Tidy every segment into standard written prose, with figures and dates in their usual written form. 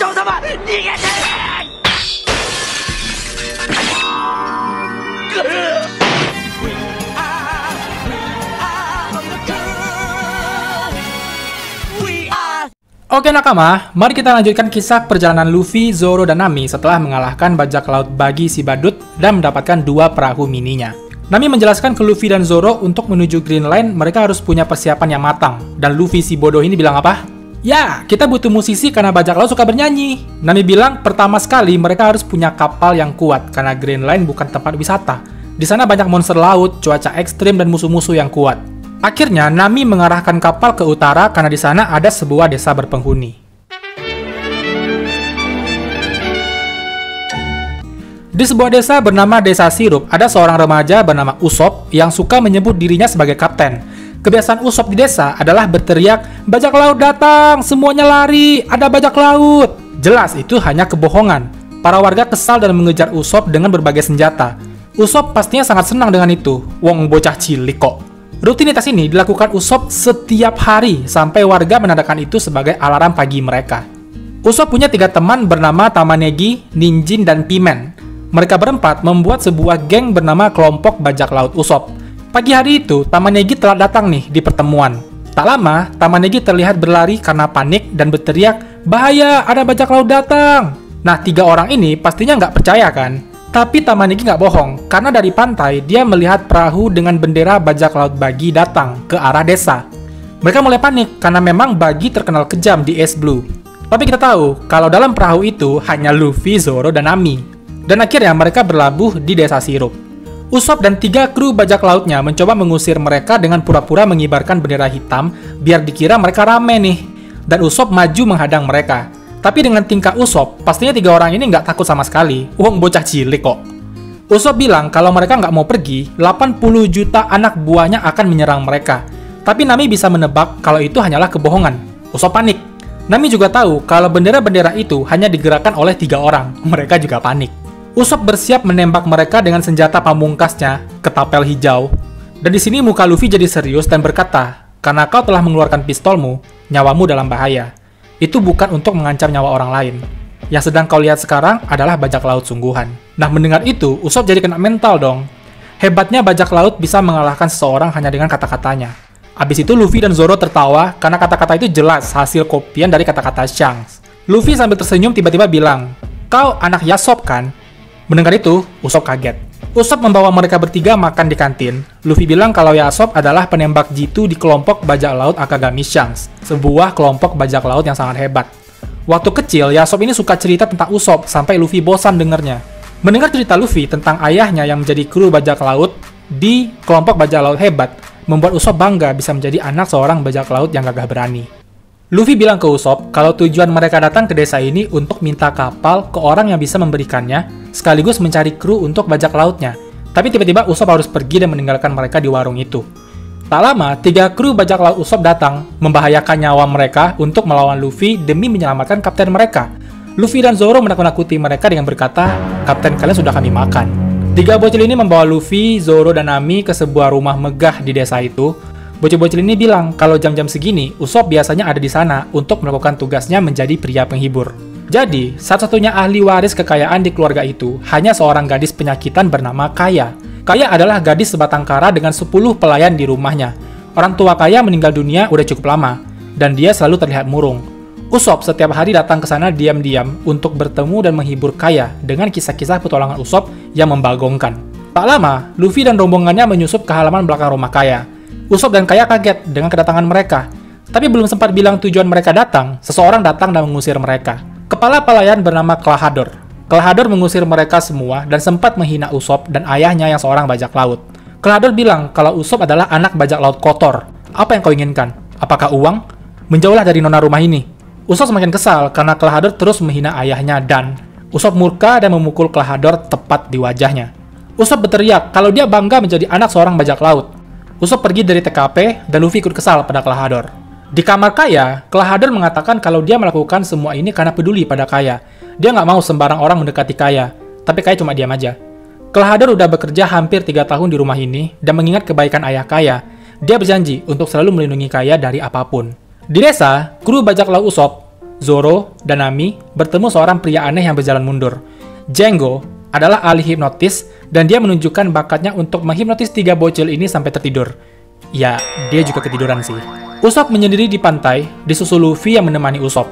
找他们！你给谁？ Oke nakama, mari kita lanjutkan kisah perjalanan Luffy, Zoro, dan Nami setelah mengalahkan bajak laut bagi si badut dan mendapatkan 2 perahu mininya. Nami menjelaskan ke Luffy dan Zoro untuk menuju Green Line mereka harus punya persiapan yang matang. Dan Luffy si bodoh ini bilang apa? Ya, kita butuh musisi karena bajak laut suka bernyanyi. Nami bilang pertama sekali mereka harus punya kapal yang kuat karena Green Line bukan tempat wisata. Di sana banyak monster laut, cuaca ekstrim, dan musuh-musuh yang kuat. Akhirnya, Nami mengarahkan kapal ke utara karena di sana ada sebuah desa berpenghuni. Di sebuah desa bernama Desa Sirup, ada seorang remaja bernama Usopp yang suka menyebut dirinya sebagai kapten. Kebiasaan Usopp di desa adalah berteriak, "Bajak laut datang! Semuanya lari! Ada bajak laut!" Jelas itu hanya kebohongan. Para warga kesal dan mengejar Usopp dengan berbagai senjata. Usopp pastinya sangat senang dengan itu. Wong bocah cilik kok. Rutinitas ini dilakukan Usopp setiap hari sampai warga menandakan itu sebagai alarm pagi mereka. Usopp punya 3 teman bernama Tamanegi, Ninjin, dan Pimen. Mereka berempat membuat sebuah geng bernama Kelompok Bajak Laut Usopp. Pagi hari itu, Tamanegi telah datang nih di pertemuan. Tak lama, Tamanegi terlihat berlari karena panik dan berteriak, "Bahaya, ada bajak laut datang!" Nah, 3 orang ini pastinya nggak percaya kan? Tapi Tamanegi nggak bohong, karena dari pantai dia melihat perahu dengan bendera bajak laut Bagi datang ke arah desa. Mereka mulai panik karena memang Bagi terkenal kejam di Ace Blue. Tapi kita tahu kalau dalam perahu itu hanya Luffy, Zoro, dan Nami. Dan akhirnya mereka berlabuh di Desa Sirup. Usopp dan 3 kru bajak lautnya mencoba mengusir mereka dengan pura-pura mengibarkan bendera hitam biar dikira mereka rame nih. Dan Usopp maju menghadang mereka. Tapi dengan tingkah Usopp, pastinya 3 orang ini nggak takut sama sekali. Wong bocah cilik kok. Usopp bilang kalau mereka nggak mau pergi, 80 juta anak buahnya akan menyerang mereka. Tapi Nami bisa menebak kalau itu hanyalah kebohongan. Usopp panik. Nami juga tahu kalau bendera-bendera itu hanya digerakkan oleh 3 orang. Mereka juga panik. Usopp bersiap menembak mereka dengan senjata pamungkasnya, ketapel hijau. Dan di sini muka Luffy jadi serius dan berkata, "Karena kau telah mengeluarkan pistolmu, nyawamu dalam bahaya. Itu bukan untuk mengancam nyawa orang lain. Yang sedang kau lihat sekarang adalah bajak laut sungguhan." Nah, mendengar itu, Usopp jadi kena mental dong. Hebatnya bajak laut bisa mengalahkan seseorang hanya dengan kata-katanya. Abis itu Luffy dan Zoro tertawa karena kata-kata itu jelas hasil kopian dari kata-kata Shanks. Luffy sambil tersenyum tiba-tiba bilang, "Kau anak Yasop kan?" Mendengar itu, Usopp kaget. Usopp membawa mereka bertiga makan di kantin. Luffy bilang kalau Yasop adalah penembak jitu di kelompok bajak laut Akagami Shanks, sebuah kelompok bajak laut yang sangat hebat. Waktu kecil, Yasop ini suka cerita tentang Usopp sampai Luffy bosan dengernya. Mendengar cerita Luffy tentang ayahnya yang menjadi kru bajak laut di kelompok bajak laut hebat, membuat Usopp bangga bisa menjadi anak seorang bajak laut yang gagah berani. Luffy bilang ke Usopp kalau tujuan mereka datang ke desa ini untuk minta kapal ke orang yang bisa memberikannya, sekaligus mencari kru untuk bajak lautnya. Tapi tiba-tiba Usopp harus pergi dan meninggalkan mereka di warung itu. Tak lama, 3 kru bajak laut Usopp datang, membahayakan nyawa mereka untuk melawan Luffy demi menyelamatkan kapten mereka. Luffy dan Zoro menakut-nakuti mereka dengan berkata, "Kapten kalian sudah kami makan." 3 bocil ini membawa Luffy, Zoro, dan Nami ke sebuah rumah megah di desa itu. Bocil-bocil ini bilang kalau jam-jam segini, Usopp biasanya ada di sana untuk melakukan tugasnya menjadi pria penghibur. Jadi, satu-satunya ahli waris kekayaan di keluarga itu hanya seorang gadis penyakitan bernama Kaya. Kaya adalah gadis sebatang kara dengan 10 pelayan di rumahnya. Orang tua Kaya meninggal dunia udah cukup lama, dan dia selalu terlihat murung. Usopp setiap hari datang ke sana diam-diam untuk bertemu dan menghibur Kaya dengan kisah-kisah petualangan Usopp yang membagongkan. Tak lama, Luffy dan rombongannya menyusup ke halaman belakang rumah Kaya. Usopp dan Kaya kaget dengan kedatangan mereka. Tapi belum sempat bilang tujuan mereka datang, seseorang datang dan mengusir mereka. Kepala pelayan bernama Klahadore. Klahadore mengusir mereka semua dan sempat menghina Usopp dan ayahnya yang seorang bajak laut. Klahadore bilang kalau Usopp adalah anak bajak laut kotor. Apa yang kau inginkan? Apakah uang? Menjauhlah dari nona rumah ini. Usopp semakin kesal karena Klahadore terus menghina ayahnya dan Usopp murka dan memukul Klahadore tepat di wajahnya. Usopp berteriak kalau dia bangga menjadi anak seorang bajak laut. Usopp pergi dari TKP dan Luffy ikut kesal pada Klahadore. Di kamar Kaya, Klahadore mengatakan kalau dia melakukan semua ini karena peduli pada Kaya. Dia nggak mau sembarang orang mendekati Kaya, tapi Kaya cuma diam aja. Klahadore udah bekerja hampir 3 tahun di rumah ini dan mengingat kebaikan ayah Kaya. Dia berjanji untuk selalu melindungi Kaya dari apapun. Di desa, kru bajak laut Usopp Zoro dan Nami bertemu seorang pria aneh yang berjalan mundur. Django adalah ahli hipnotis dan dia menunjukkan bakatnya untuk menghipnotis 3 bocil ini sampai tertidur. Ya, dia juga ketiduran sih. Usopp menyendiri di pantai, disusul Luffy yang menemani Usopp.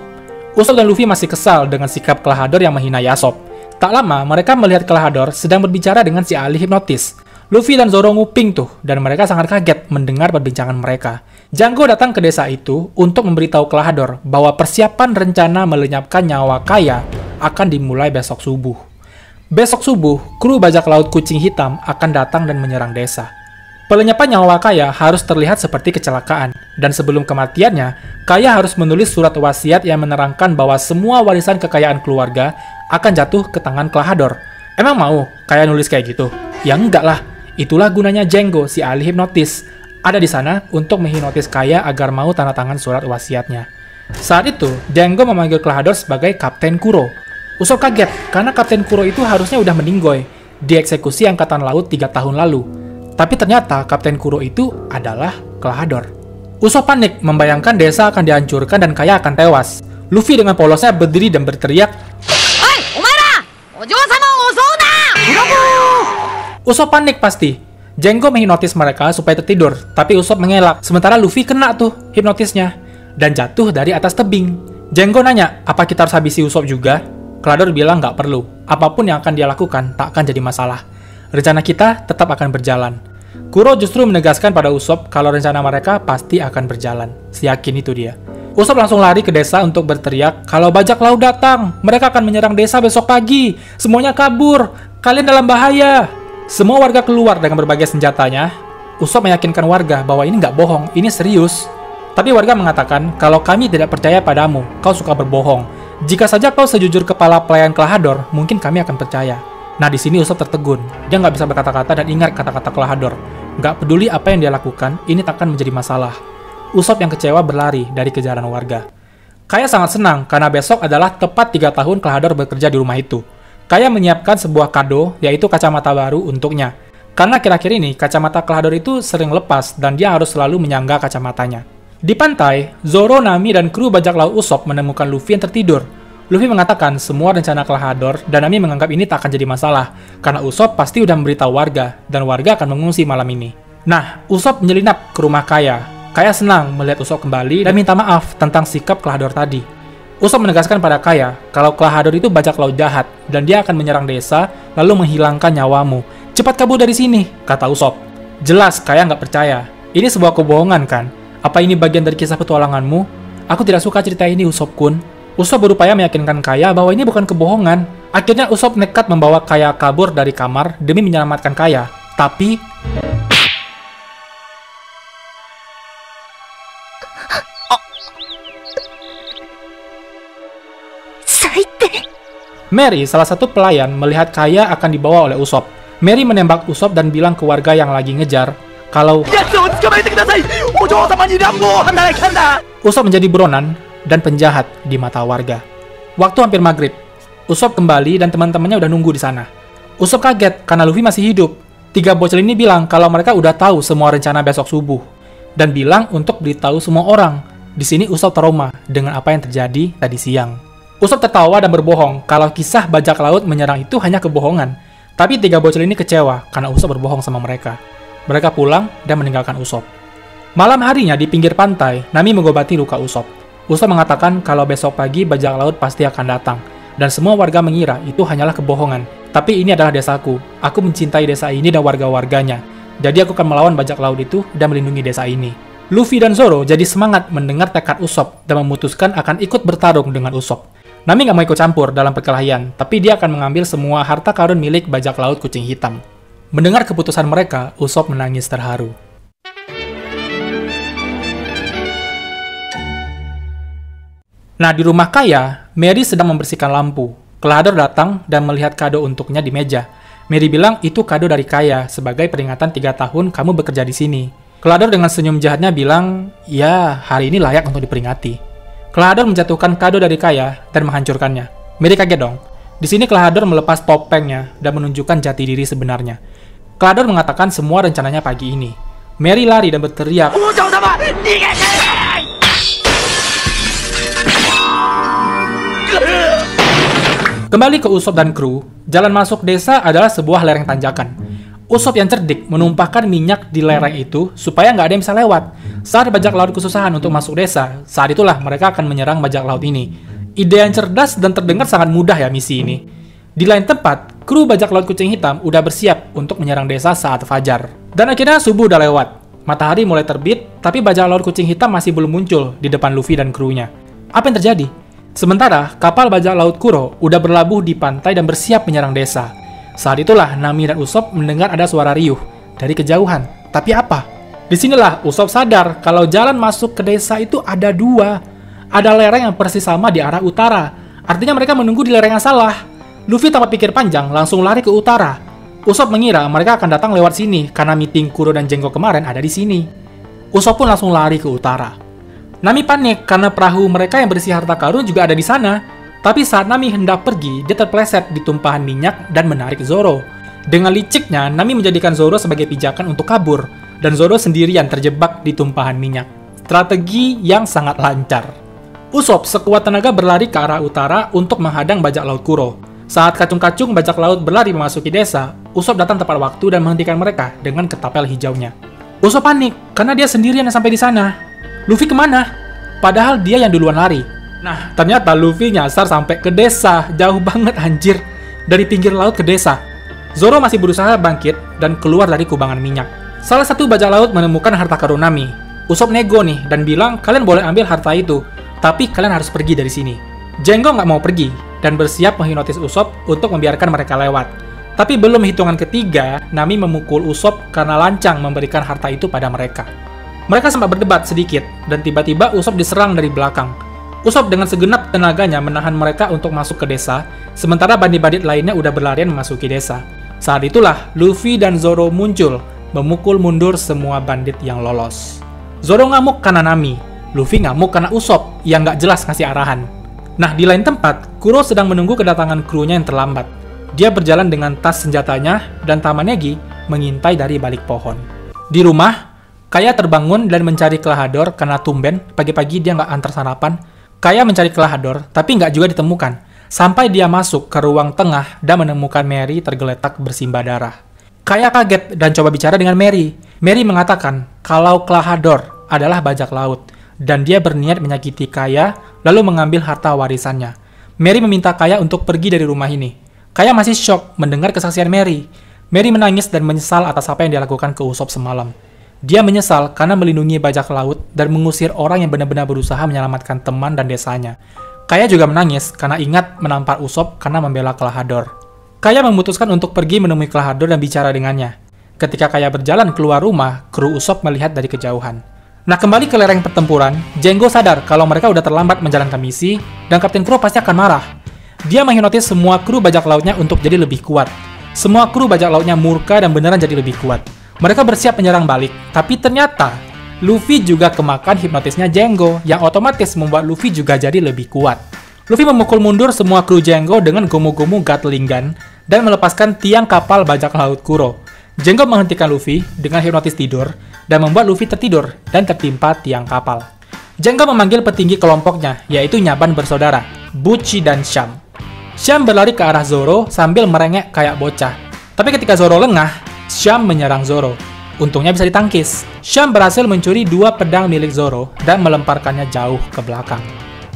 Usopp dan Luffy masih kesal dengan sikap Klahadore yang menghina Yasop. Tak lama, mereka melihat Klahadore sedang berbicara dengan si ahli hipnotis. Luffy dan Zoro nguping tuh, dan mereka sangat kaget mendengar perbincangan mereka. Django datang ke desa itu untuk memberitahu Klahadore bahwa persiapan rencana melenyapkan nyawa Kaya akan dimulai besok subuh. Besok subuh, kru bajak laut kucing hitam akan datang dan menyerang desa. Pelenyapan nyawa Kaya harus terlihat seperti kecelakaan, dan sebelum kematiannya, Kaya harus menulis surat wasiat yang menerangkan bahwa semua warisan kekayaan keluarga akan jatuh ke tangan Klahadore. Emang mau Kaya nulis kayak gitu? Ya enggak lah, itulah gunanya Django, si ahli hipnotis. Ada di sana untuk menghipnotis Kaya agar mau tanda tangan surat wasiatnya. Saat itu, Django memanggil Klahadore sebagai Kapten Kuro. Usopp kaget, karena Kapten Kuro itu harusnya udah meninggoy, dieksekusi Angkatan Laut 3 tahun lalu. Tapi ternyata Kapten Kuro itu adalah Klahadore. Usopp panik membayangkan desa akan dihancurkan dan Kaya akan tewas. Luffy dengan polosnya berdiri dan berteriak, "Hei, omaera! Ojo-sama ozouna!" Usopp panik pasti. Django menghipnotis mereka supaya tertidur, tapi Usopp mengelak. Sementara Luffy kena tuh hipnotisnya dan jatuh dari atas tebing. Django nanya, apa kita harus habisi Usopp juga? Klahadore bilang nggak perlu. Apapun yang akan dia lakukan tak akan jadi masalah. Rencana kita tetap akan berjalan. Kuro justru menegaskan pada Usopp kalau rencana mereka pasti akan berjalan. Seyakin itu dia. Usopp langsung lari ke desa untuk berteriak, kalau bajak laut datang, mereka akan menyerang desa besok pagi. Semuanya kabur, kalian dalam bahaya. Semua warga keluar dengan berbagai senjatanya. Usopp meyakinkan warga bahwa ini nggak bohong, ini serius. Tapi warga mengatakan kalau kami tidak percaya padamu, kau suka berbohong. Jika saja kau sejujur kepala pelayan Klahadore, mungkin kami akan percaya. Nah, di sini Usopp tertegun. Dia nggak bisa berkata-kata dan ingat kata-kata Klahadore. Nggak peduli apa yang dia lakukan, ini takkan menjadi masalah. Usopp yang kecewa berlari dari kejaran warga. Kaya sangat senang karena besok adalah tepat 3 tahun Klahadore bekerja di rumah itu. Kaya menyiapkan sebuah kado, yaitu kacamata baru untuknya. Karena akhir-akhir ini, kacamata Klahadore itu sering lepas dan dia harus selalu menyangga kacamatanya. Di pantai, Zoro, Nami, dan kru bajak laut Usopp menemukan Luffy yang tertidur. Luffy mengatakan semua rencana Klahadore dan Nami menganggap ini tak akan jadi masalah, karena Usopp pasti udah memberitahu warga, dan warga akan mengungsi malam ini. Nah, Usopp menyelinap ke rumah Kaya. Kaya senang melihat Usopp kembali dan minta maaf tentang sikap Klahadore tadi. Usopp menegaskan pada Kaya kalau Klahadore itu bajak laut jahat, dan dia akan menyerang desa, lalu menghilangkan nyawamu. Cepat kabur dari sini, kata Usopp. Jelas Kaya nggak percaya. Ini sebuah kebohongan kan? Apa ini bagian dari kisah petualanganmu? Aku tidak suka cerita ini, Usopp-kun. Usopp berupaya meyakinkan Kaya bahwa ini bukan kebohongan. Akhirnya Usopp nekat membawa Kaya kabur dari kamar demi menyelamatkan Kaya. Tapi... Mary, salah satu pelayan, melihat Kaya akan dibawa oleh Usopp. Mary menembak Usopp dan bilang ke warga yang lagi ngejar kalau Usopp menjadi buronan dan penjahat di mata warga. Waktu hampir maghrib, Usopp kembali dan teman-temannya udah nunggu di sana. Usopp kaget karena Luffy masih hidup. 3 bocil ini bilang kalau mereka udah tahu semua rencana besok subuh dan bilang untuk beritahu semua orang. Di sini Usopp trauma dengan apa yang terjadi tadi siang. Usopp tertawa dan berbohong kalau kisah bajak laut menyerang itu hanya kebohongan. Tapi 3 bocil ini kecewa karena Usopp berbohong sama mereka. Mereka pulang dan meninggalkan Usopp. Malam harinya di pinggir pantai, Nami mengobati luka Usopp. Usopp mengatakan kalau besok pagi bajak laut pasti akan datang, dan semua warga mengira itu hanyalah kebohongan. Tapi ini adalah desaku, aku mencintai desa ini dan warga-warganya, jadi aku akan melawan bajak laut itu dan melindungi desa ini. Luffy dan Zoro jadi semangat mendengar tekad Usopp dan memutuskan akan ikut bertarung dengan Usopp. Nami nggak mau ikut campur dalam perkelahian, tapi dia akan mengambil semua harta karun milik bajak laut kucing hitam. Mendengar keputusan mereka, Usopp menangis terharu. Nah, di rumah Kaya, Mary sedang membersihkan lampu. Klahadore datang dan melihat kado untuknya di meja. Mary bilang itu kado dari Kaya sebagai peringatan 3 tahun kamu bekerja di sini. Klahadore dengan senyum jahatnya bilang, ya, hari ini layak untuk diperingati. Klahadore menjatuhkan kado dari Kaya dan menghancurkannya. Mary kaget dong. Di sini Klahadore melepas topengnya dan menunjukkan jati diri sebenarnya. Klahadore mengatakan semua rencananya pagi ini. Mary lari dan berteriak, Kembali ke Usopp dan kru, jalan masuk desa adalah sebuah lereng tanjakan. Usopp yang cerdik menumpahkan minyak di lereng itu supaya nggak ada yang bisa lewat. Saat bajak laut kesusahan untuk masuk desa, saat itulah mereka akan menyerang bajak laut ini. Ide yang cerdas dan terdengar sangat mudah ya misi ini. Di lain tempat, kru bajak laut kucing hitam udah bersiap untuk menyerang desa saat fajar. Dan akhirnya subuh udah lewat. Matahari mulai terbit, tapi bajak laut kucing hitam masih belum muncul di depan Luffy dan krunya. Apa yang terjadi? Sementara, kapal bajak laut Kuro udah berlabuh di pantai dan bersiap menyerang desa. Saat itulah Nami dan Usopp mendengar ada suara riuh dari kejauhan. Tapi apa? Disinilah Usopp sadar kalau jalan masuk ke desa itu ada dua. Ada lereng yang persis sama di arah utara. Artinya mereka menunggu di lereng yang salah. Luffy tanpa pikir panjang langsung lari ke utara. Usopp mengira mereka akan datang lewat sini karena meeting Kuro dan Jenggo kemarin ada di sini. Usopp pun langsung lari ke utara. Nami panik karena perahu mereka yang berisi harta karun juga ada di sana. Tapi saat Nami hendak pergi, dia terpleset di tumpahan minyak dan menarik Zoro. Dengan liciknya, Nami menjadikan Zoro sebagai pijakan untuk kabur, dan Zoro sendirian terjebak di tumpahan minyak. Strategi yang sangat lancar. Usopp sekuat tenaga berlari ke arah utara untuk menghadang bajak laut Kuro. Saat kacung-kacung bajak laut berlari memasuki desa, Usopp datang tepat waktu dan menghentikan mereka dengan ketapel hijaunya. Usopp panik karena dia sendirian yang sampai di sana. Luffy kemana? Padahal dia yang duluan lari. Nah, ternyata Luffy nyasar sampai ke desa. Jauh banget anjir. Dari pinggir laut ke desa. Zoro masih berusaha bangkit dan keluar dari kubangan minyak. Salah satu bajak laut menemukan harta karun Nami. Usopp nego nih dan bilang kalian boleh ambil harta itu. Tapi kalian harus pergi dari sini. Jenggo nggak mau pergi dan bersiap menghipnotis Usopp untuk membiarkan mereka lewat. Tapi belum hitungan ketiga, Nami memukul Usopp karena lancang memberikan harta itu pada mereka. Mereka sempat berdebat sedikit, dan tiba-tiba Usopp diserang dari belakang. Usopp dengan segenap tenaganya menahan mereka untuk masuk ke desa, sementara bandit-bandit lainnya udah berlarian memasuki desa. Saat itulah, Luffy dan Zoro muncul, memukul mundur semua bandit yang lolos. Zoro ngamuk karena Nami, Luffy ngamuk karena Usopp yang nggak jelas ngasih arahan. Nah, di lain tempat, Kuro sedang menunggu kedatangan krunya yang terlambat. Dia berjalan dengan tas senjatanya, dan Tamanegi mengintai dari balik pohon. Di rumah, Kaya terbangun dan mencari Kelahador karena tumben pagi-pagi dia nggak antar sarapan. Kaya mencari Kelahador, tapi nggak juga ditemukan. Sampai dia masuk ke ruang tengah dan menemukan Mary tergeletak bersimbah darah. Kaya kaget dan coba bicara dengan Mary. Mary mengatakan kalau Kelahador adalah bajak laut, dan dia berniat menyakiti Kaya lalu mengambil harta warisannya. Mary meminta Kaya untuk pergi dari rumah ini. Kaya masih syok mendengar kesaksian Mary. Mary menangis dan menyesal atas apa yang dia lakukan ke Usopp semalam. Dia menyesal karena melindungi bajak laut dan mengusir orang yang benar-benar berusaha menyelamatkan teman dan desanya. Kaya juga menangis karena ingat menampar Usopp karena membela Kelahador. Kaya memutuskan untuk pergi menemui Kelahador dan bicara dengannya. Ketika Kaya berjalan keluar rumah, kru Usopp melihat dari kejauhan. Nah, kembali ke lereng pertempuran, Jenggo sadar kalau mereka udah terlambat menjalankan misi, dan Kapten Kuro pasti akan marah. Dia menghipnotis semua kru bajak lautnya untuk jadi lebih kuat. Semua kru bajak lautnya murka dan beneran jadi lebih kuat. Mereka bersiap menyerang balik, tapi ternyata Luffy juga kemakan hipnotisnya Jenggo, yang otomatis membuat Luffy juga jadi lebih kuat. Luffy memukul mundur semua kru Jenggo dengan gomu-gomu Gatling Gun dan melepaskan tiang kapal bajak laut Kuro. Jenggo menghentikan Luffy dengan hipnotis tidur dan membuat Luffy tertidur dan tertimpa tiang kapal. Jenggo memanggil petinggi kelompoknya, yaitu Nyaban bersaudara, Buchi dan Sham. Sham berlari ke arah Zoro sambil merengek kayak bocah. Tapi ketika Zoro lengah, Sham menyerang Zoro. Untungnya bisa ditangkis. Sham berhasil mencuri 2 pedang milik Zoro dan melemparkannya jauh ke belakang.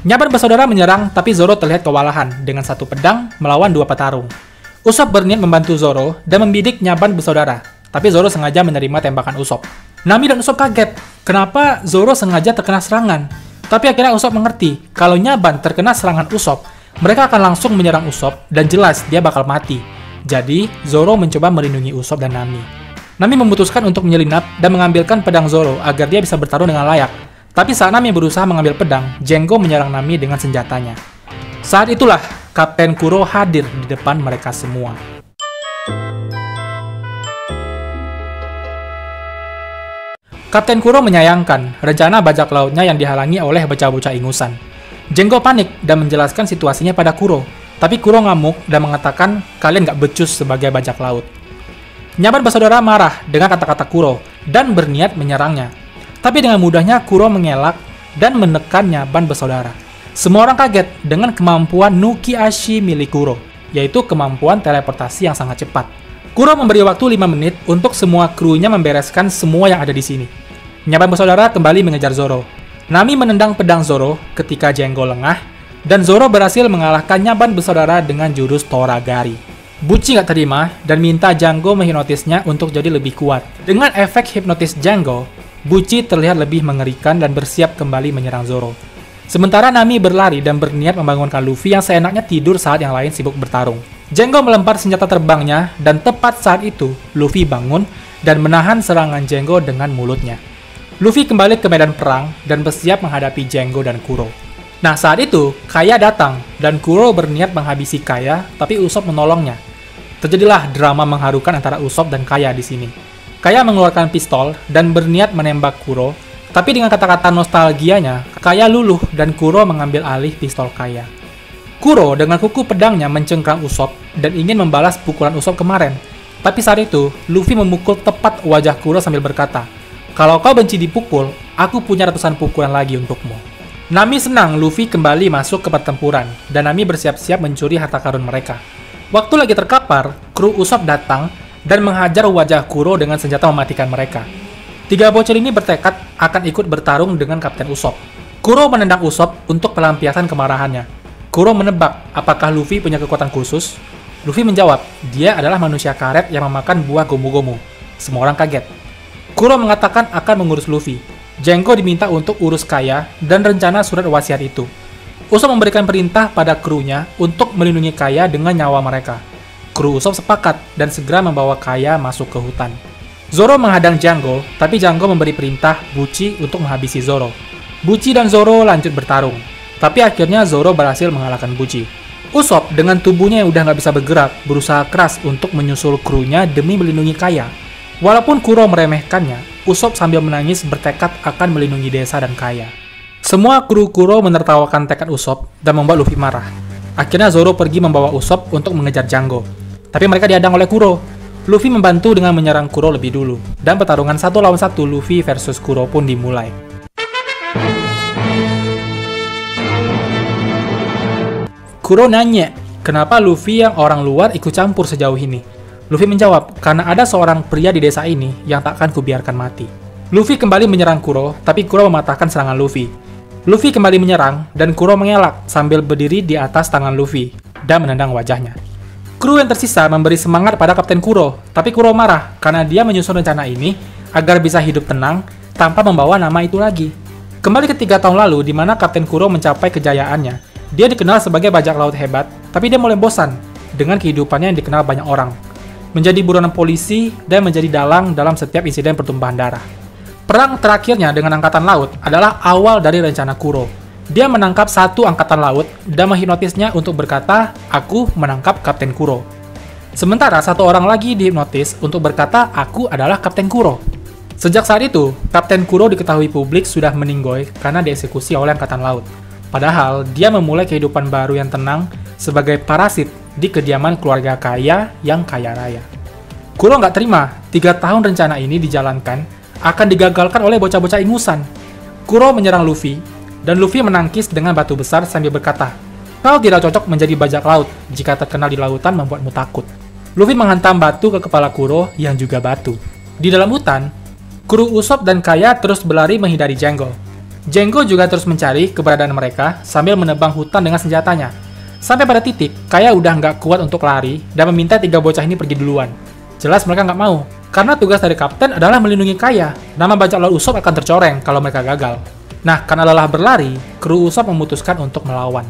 Nyaban bersaudara menyerang, tapi Zoro terlihat kewalahan dengan 1 pedang melawan 2 petarung. Usopp berniat membantu Zoro dan membidik Nyaban bersaudara, tapi Zoro sengaja menerima tembakan Usopp. Nami dan Usopp kaget, kenapa Zoro sengaja terkena serangan. Tapi akhirnya Usopp mengerti, kalau Nyaban terkena serangan Usopp, mereka akan langsung menyerang Usopp dan jelas dia bakal mati. Jadi, Zoro mencoba melindungi Usopp dan Nami. Nami memutuskan untuk menyelinap dan mengambilkan pedang Zoro agar dia bisa bertarung dengan layak. Tapi saat Nami berusaha mengambil pedang, Jenggo menyerang Nami dengan senjatanya. Saat itulah, Kapten Kuro hadir di depan mereka semua. Kapten Kuro menyayangkan rencana bajak lautnya yang dihalangi oleh bocah-bocah ingusan. Jenggo panik dan menjelaskan situasinya pada Kuro. Tapi Kuro ngamuk dan mengatakan kalian gak becus sebagai bajak laut. Nyaban bersaudara marah dengan kata-kata Kuro dan berniat menyerangnya. Tapi dengan mudahnya Kuro mengelak dan menekan Nyaban bersaudara. Semua orang kaget dengan kemampuan Nuki Ashi milik Kuro, yaitu kemampuan teleportasi yang sangat cepat. Kuro memberi waktu 5 menit untuk semua krunya membereskan semua yang ada di sini. Nyaman bersaudara kembali mengejar Zoro. Nami menendang pedang Zoro ketika Django lengah, dan Zoro berhasil mengalahkan Nyaman bersaudara dengan jurus Toragari. Buci nggak terima dan minta Django menghipnotisnya untuk jadi lebih kuat. Dengan efek hipnotis Django, Buci terlihat lebih mengerikan dan bersiap kembali menyerang Zoro. Sementara Nami berlari dan berniat membangunkan Luffy yang seenaknya tidur saat yang lain sibuk bertarung. Django melempar senjata terbangnya dan tepat saat itu Luffy bangun dan menahan serangan Django dengan mulutnya. Luffy kembali ke medan perang dan bersiap menghadapi Django dan Kuro. Nah, saat itu Kaya datang dan Kuro berniat menghabisi Kaya, tapi Usopp menolongnya. Terjadilah drama mengharukan antara Usopp dan Kaya di sini. Kaya mengeluarkan pistol dan berniat menembak Kuro, tapi dengan kata-kata nostalgianya, Kaya luluh dan Kuro mengambil alih pistol Kaya. Kuro dengan kuku pedangnya mencengkram Usopp dan ingin membalas pukulan Usopp kemarin. Tapi saat itu, Luffy memukul tepat wajah Kuro sambil berkata, "Kalau kau benci dipukul, aku punya ratusan pukulan lagi untukmu." Nami senang Luffy kembali masuk ke pertempuran, dan Nami bersiap-siap mencuri harta karun mereka. Waktu lagi terkapar, kru Usopp datang dan menghajar wajah Kuro dengan senjata mematikan mereka. 3 bocil ini bertekad akan ikut bertarung dengan Kapten Usopp. Kuro menendang Usopp untuk pelampiasan kemarahannya. Kuro menebak apakah Luffy punya kekuatan khusus. Luffy menjawab, dia adalah manusia karet yang memakan buah gomu-gomu. Semua orang kaget. Kuro mengatakan akan mengurus Luffy. Django diminta untuk urus Kaya dan rencana surat wasiat itu. Usopp memberikan perintah pada krunya untuk melindungi Kaya dengan nyawa mereka. Kru Usopp sepakat dan segera membawa Kaya masuk ke hutan. Zoro menghadang Django, tapi Django memberi perintah Buci untuk menghabisi Zoro. Buci dan Zoro lanjut bertarung, tapi akhirnya Zoro berhasil mengalahkan Buci. Usopp dengan tubuhnya yang udah nggak bisa bergerak, berusaha keras untuk menyusul krunya demi melindungi Kaya. Walaupun Kuro meremehkannya, Usopp sambil menangis bertekad akan melindungi desa dan Kaya. Semua kru Kuro menertawakan tekad Usopp dan membuat Luffy marah. Akhirnya Zoro pergi membawa Usopp untuk mengejar Django, tapi mereka dihadang oleh Kuro. Luffy membantu dengan menyerang Kuro lebih dulu, dan pertarungan 1 lawan 1 Luffy versus Kuro pun dimulai. Kuro nanya, kenapa Luffy yang orang luar ikut campur sejauh ini? Luffy menjawab, karena ada seorang pria di desa ini yang takkan kubiarkan mati. Luffy kembali menyerang Kuro, tapi Kuro mematahkan serangan Luffy. Luffy kembali menyerang, dan Kuro mengelak sambil berdiri di atas tangan Luffy, dan menendang wajahnya. Kru yang tersisa memberi semangat pada Kapten Kuro, tapi Kuro marah karena dia menyusun rencana ini agar bisa hidup tenang tanpa membawa nama itu lagi. Kembali ke 3 tahun lalu di mana Kapten Kuro mencapai kejayaannya. Dia dikenal sebagai bajak laut hebat, tapi dia mulai bosan dengan kehidupannya yang dikenal banyak orang. Menjadi buronan polisi dan menjadi dalang dalam setiap insiden pertumpahan darah. Perang terakhirnya dengan Angkatan Laut adalah awal dari rencana Kuro. Dia menangkap 1 angkatan laut dan menghipnotisnya untuk berkata, "Aku menangkap Kapten Kuro." Sementara 1 orang lagi dihipnotis untuk berkata, "Aku adalah Kapten Kuro." Sejak saat itu, Kapten Kuro diketahui publik sudah meninggoy karena dieksekusi oleh Angkatan Laut. Padahal, dia memulai kehidupan baru yang tenang sebagai parasit di kediaman keluarga kaya yang kaya raya. Kuro nggak terima 3 tahun rencana ini dijalankan akan digagalkan oleh bocah-bocah ingusan. Kuro menyerang Luffy, dan Luffy menangkis dengan batu besar sambil berkata, "Kau tidak cocok menjadi bajak laut jika terkenal di lautan membuatmu takut." Luffy menghantam batu ke kepala Kuro yang juga batu. Di dalam hutan, kru Usopp dan Kaya terus berlari menghindari Django. Django juga terus mencari keberadaan mereka sambil menebang hutan dengan senjatanya. Sampai pada titik, Kaya udah nggak kuat untuk lari dan meminta 3 bocah ini pergi duluan. Jelas mereka nggak mau, karena tugas dari kapten adalah melindungi Kaya. Nama bajak laut Usopp akan tercoreng kalau mereka gagal. Nah, karena lelah berlari, kru Usopp memutuskan untuk melawan.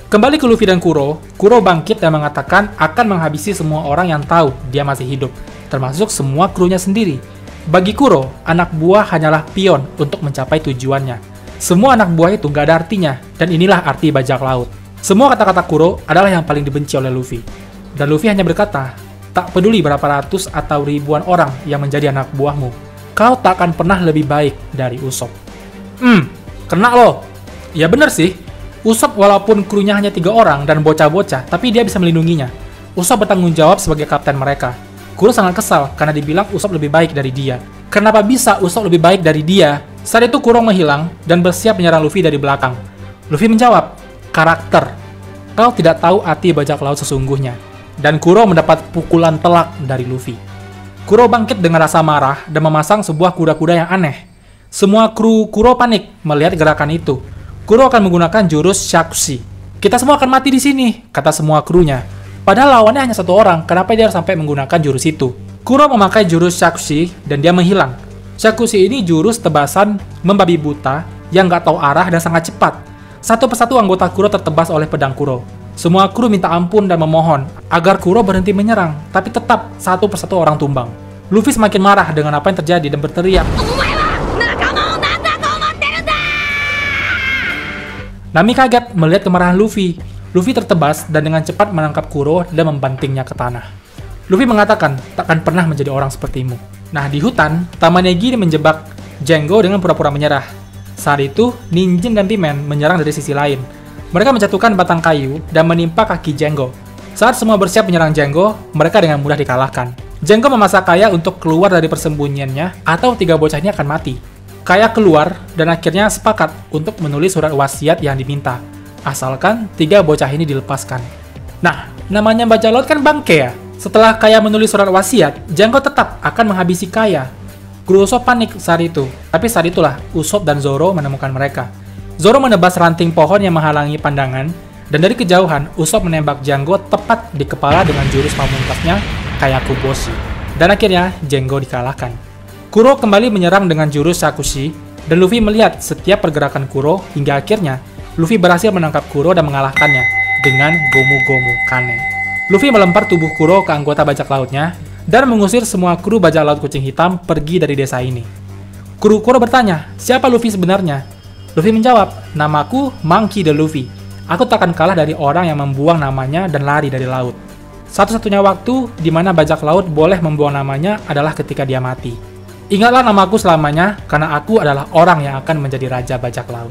Kembali ke Luffy dan Kuro, Kuro bangkit dan mengatakan akan menghabisi semua orang yang tahu dia masih hidup, termasuk semua krunya sendiri. Bagi Kuro, anak buah hanyalah pion untuk mencapai tujuannya. Semua anak buah itu gak ada artinya, dan inilah arti bajak laut. Semua kata-kata Kuro adalah yang paling dibenci oleh Luffy. Dan Luffy hanya berkata, "Tak peduli berapa ratus atau ribuan orang yang menjadi anak buahmu, kau tak akan pernah lebih baik dari Usopp." Kena loh. Ya bener sih, Usopp walaupun krunya hanya 3 orang dan bocah-bocah, tapi dia bisa melindunginya. Usopp bertanggung jawab sebagai kapten mereka. Kuro sangat kesal karena dibilang Usopp lebih baik dari dia. Kenapa bisa Usopp lebih baik dari dia? Saat itu Kuro menghilang dan bersiap menyerang Luffy dari belakang. Luffy menjawab, karakter. Kau tidak tahu arti bajak laut sesungguhnya. Dan Kuro mendapat pukulan telak dari Luffy. Kuro bangkit dengan rasa marah dan memasang sebuah kuda-kuda yang aneh. Semua kru Kuro panik melihat gerakan itu. Kuro akan menggunakan jurus Shakushi. Kita semua akan mati di sini, kata semua krunya. Padahal lawannya hanya satu orang, kenapa dia harus sampai menggunakan jurus itu? Kuro memakai jurus Shakushi dan dia menghilang. Shakushi ini jurus tebasan membabi buta yang nggak tahu arah dan sangat cepat. Satu persatu anggota Kuro tertebas oleh pedang Kuro. Semua kru minta ampun dan memohon agar Kuro berhenti menyerang, tapi tetap satu persatu orang tumbang. Luffy semakin marah dengan apa yang terjadi dan berteriak. Nami kaget melihat kemarahan Luffy. Luffy tertebas dan dengan cepat menangkap Kuro dan membantingnya ke tanah. Luffy mengatakan, takkan pernah menjadi orang sepertimu. Nah, di hutan, Tamanegi menjebak Django dengan pura-pura menyerah. Saat itu, Ninjin dan Pimen menyerang dari sisi lain. Mereka menjatuhkan batang kayu dan menimpa kaki Django. Saat semua bersiap menyerang Django, mereka dengan mudah dikalahkan. Django memasak Kaya untuk keluar dari persembunyiannya atau tiga bocah ini akan mati. Kaya keluar dan akhirnya sepakat untuk menulis surat wasiat yang diminta, asalkan tiga bocah ini dilepaskan. Nah, namanya bajak laut kan bangke ya? Setelah Kaya menulis surat wasiat, Django tetap akan menghabisi Kaya. Kru Usopp panik saat itu, tapi saat itulah Usopp dan Zoro menemukan mereka. Zoro menebas ranting pohon yang menghalangi pandangan, dan dari kejauhan Usopp menembak Django tepat di kepala dengan jurus pamungkasnya, Kayakuboshi. Dan akhirnya Django dikalahkan. Kuro kembali menyerang dengan jurus Shakushi, dan Luffy melihat setiap pergerakan Kuro hingga akhirnya Luffy berhasil menangkap Kuro dan mengalahkannya dengan Gomu Gomu Kane. Luffy melempar tubuh Kuro ke anggota bajak lautnya dan mengusir semua kru bajak laut kucing hitam pergi dari desa ini. Kru Kuro bertanya, siapa Luffy sebenarnya? Luffy menjawab, namaku Monkey D. Luffy. Aku takkan kalah dari orang yang membuang namanya dan lari dari laut. Satu-satunya waktu di mana bajak laut boleh membuang namanya adalah ketika dia mati. Ingatlah namaku selamanya, karena aku adalah orang yang akan menjadi raja bajak laut.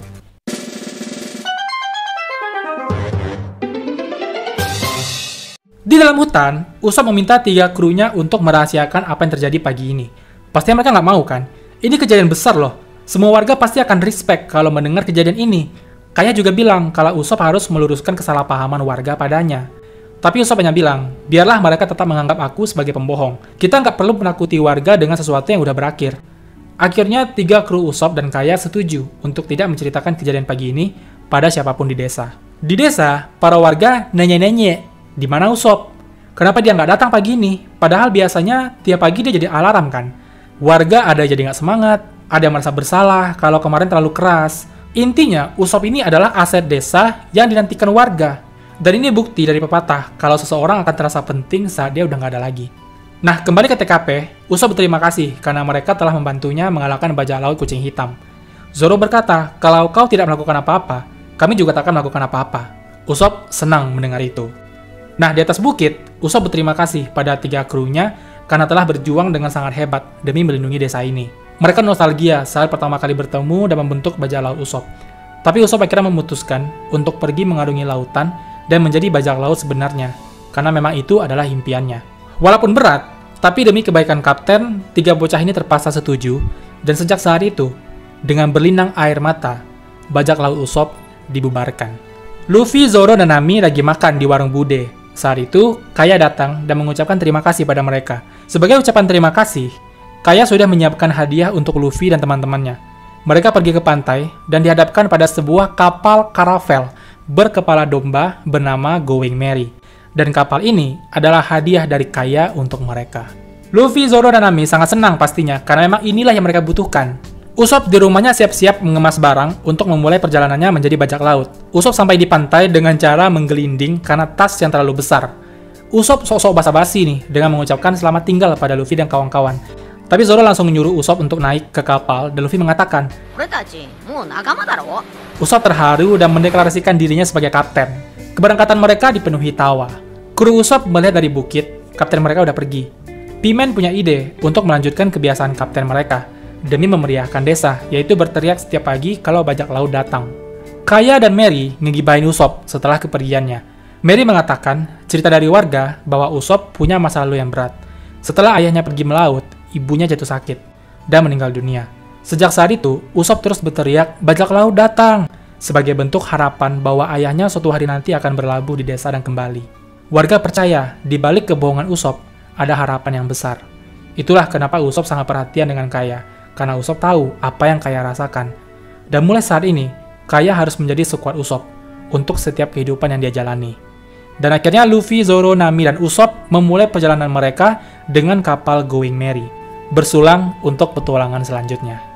Di dalam hutan, Usopp meminta tiga krunya untuk merahasiakan apa yang terjadi pagi ini. Pastinya mereka nggak mau kan? Ini kejadian besar loh. Semua warga pasti akan respect kalau mendengar kejadian ini. Kaya juga bilang kalau Usopp harus meluruskan kesalahpahaman warga padanya. Tapi Usopp hanya bilang, biarlah mereka tetap menganggap aku sebagai pembohong. Kita nggak perlu menakuti warga dengan sesuatu yang udah berakhir. Akhirnya, tiga kru Usopp dan Kaya setuju untuk tidak menceritakan kejadian pagi ini pada siapapun di desa. Di desa, para warga nanya-nanya, di mana Usopp? Kenapa dia nggak datang pagi ini? Padahal biasanya tiap pagi dia jadi alarm kan? Warga ada jadi nggak semangat, ada yang merasa bersalah kalau kemarin terlalu keras. Intinya, Usopp ini adalah aset desa yang dinantikan warga. Dan ini bukti dari pepatah kalau seseorang akan terasa penting saat dia udah nggak ada lagi. Nah, kembali ke TKP, Usopp berterima kasih karena mereka telah membantunya mengalahkan bajak laut kucing hitam. Zoro berkata, kalau kau tidak melakukan apa-apa, kami juga tak akan melakukan apa-apa. Usopp senang mendengar itu. Nah, di atas bukit, Usopp berterima kasih pada tiga krunya karena telah berjuang dengan sangat hebat demi melindungi desa ini. Mereka nostalgia saat pertama kali bertemu dan membentuk bajak laut Usopp. Tapi Usopp akhirnya memutuskan untuk pergi mengarungi lautan dan menjadi bajak laut sebenarnya, karena memang itu adalah impiannya. Walaupun berat, tapi demi kebaikan kapten, tiga bocah ini terpaksa setuju, dan sejak saat itu, dengan berlinang air mata, bajak laut Usopp dibubarkan. Luffy, Zoro, dan Nami lagi makan di warung Bude. Saat itu, Kaya datang dan mengucapkan terima kasih pada mereka. Sebagai ucapan terima kasih, Kaya sudah menyiapkan hadiah untuk Luffy dan teman-temannya. Mereka pergi ke pantai dan dihadapkan pada sebuah kapal karavel berkepala domba bernama Going Merry. Dan kapal ini adalah hadiah dari Kaya untuk mereka. Luffy, Zoro, dan Nami sangat senang pastinya karena memang inilah yang mereka butuhkan. Usopp di rumahnya siap-siap mengemas barang untuk memulai perjalanannya menjadi bajak laut. Usopp sampai di pantai dengan cara menggelinding karena tas yang terlalu besar. Usopp sok-sok basa-basi nih dengan mengucapkan selamat tinggal pada Luffy dan kawan-kawan. Tapi Zoro langsung menyuruh Usopp untuk naik ke kapal dan Luffy mengatakan, Usopp terharu dan mendeklarasikan dirinya sebagai kapten. Keberangkatan mereka dipenuhi tawa. Kru Usopp melihat dari bukit, kapten mereka udah pergi. Pimen punya ide untuk melanjutkan kebiasaan kapten mereka demi memeriahkan desa, yaitu berteriak setiap pagi kalau bajak laut datang. Kaya dan Mary ngegibahin Usopp setelah kepergiannya. Mary mengatakan cerita dari warga bahwa Usopp punya masa lalu yang berat. Setelah ayahnya pergi melaut, ibunya jatuh sakit dan meninggal dunia. Sejak saat itu, Usopp terus berteriak, bajak laut datang! sebagai bentuk harapan bahwa ayahnya suatu hari nanti akan berlabuh di desa dan kembali. Warga percaya, di balik kebohongan Usop, ada harapan yang besar. Itulah kenapa Usop sangat perhatian dengan Kaya, karena Usop tahu apa yang Kaya rasakan. Dan mulai saat ini, Kaya harus menjadi sekuat Usop, untuk setiap kehidupan yang dia jalani. Dan akhirnya Luffy, Zoro, Nami, dan Usop memulai perjalanan mereka dengan kapal Going Merry, bersulang untuk petualangan selanjutnya.